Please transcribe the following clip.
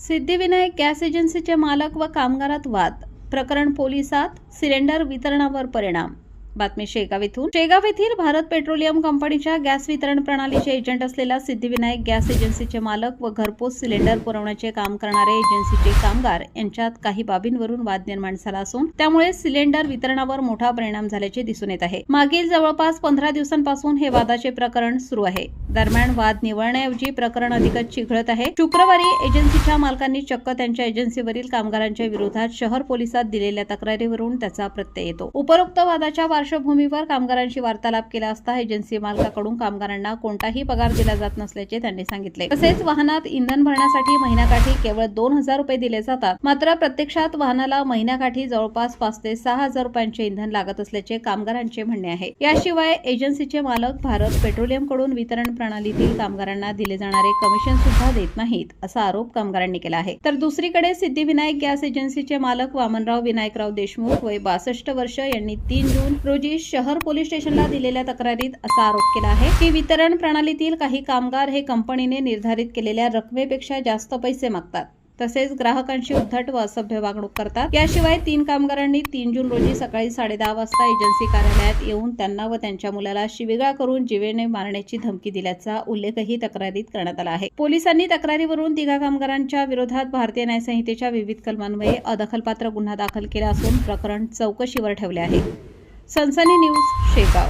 Siddhivinayak gas एजन्सीचे मालक व कामगारात वाद, प्रकरण पोलिसात, सिलेंडर वितरणावर परिणाम। बातमी शेगाव येथून। शेगाव येथील भारत पेट्रोलियम कंपनीच्या गॅस वितरण प्रणालीचे एजंट असलेल्या सिद्धिविनायक गॅस एजन्सीचे मालक व घरपोच सिलेंडर पुरवण्याचे काम करणारे एजन्सीचे कामगार यांच्यात काही बाबींवरून वाद निर्माण झाला असून त्यामुळे सिलेंडर वितरणावर मोठा परिणाम झाल्याचे दिसून येत आहे। मागील जवळपास 15 दिवसांपासून हे वादाचे प्रकरण सुरू आहे। दरम्यान वाद निवळण्याऐवजी प्रकरण अधिकच चिघळत आहे। शुक्रवारी एजन्सीच्या मालकांनी चक्क त्यांच्या एजन्सीवरील कामगारांच्या विरोधात शहर पोलिसात दिलेल्या तक्रारीवरून त्याचा प्रत्यय येतो। उपरोक्त वादाच्या पार्श्वभूमीवर कामगारांशी वार्तालाप केला असता एजन्सी मालकाकडून कामगारांना कोणताही पगार दिला जात नसल्याचे त्यांनी सांगितले। तसेच वाहनात इंधन भरण्यासाठी महिन्याकाठी केवळ 2000 रुपये दिले जातात, मात्र प्रत्यक्षात वाहनाला महिन्याकाठी जवळपास 5 ते 6000 रुपयांचे इंधन लागत असल्याचे कामगारांचे म्हणणे आहे। याशिवाय एजन्सीचे मालक भारत पेट्रोलियमकडून वितरण प्रणालीतील कामगारांना दिले जाणारे कमिशन सुद्धा देत नाहीत असा आरोप कामगारांनी केला आहे। तर दुसरीकडे सिद्धिविनायक गॅस एजन्सीचे मालक वामनराव विनायकराव देशमुख वय 62 वर्ष यांनी 3 जून रोजी शहर पोलीस स्टेशनला दिलेल्या तक्रारीत असा आरोप केला आहे की वितरण प्रणालीतील काही कामगार हे कंपनीने निर्धारित केलेल्या रकमेपेक्षा जास्त पैसे मागतात, तसेच ग्राहकांशी उद्धट व असभ्य वागणूक करतात। याशिवाय 3 कामगारांनी 3 जून रोजी सकाळी 10:30 वाजता एजन्सी कार्यालयात येऊन त्यांना व त्यांच्या मुलाला शिवीगाळ करून जीवेने मारण्याची धमकी दिल्याचा उल्लेखही तक्रारीत करण्यात आला आहे। पोलिसांनी तक्रारीवरून 3 कामगारांच्या विरोधात भारतीय न्याय संहितेच्या विविध कलमान्वये अदखलपात्र गुन्हा दाखल केला असून प्रकरण चौकशीवर ठेवले आहे। सनसनी न्यूज शेगाव।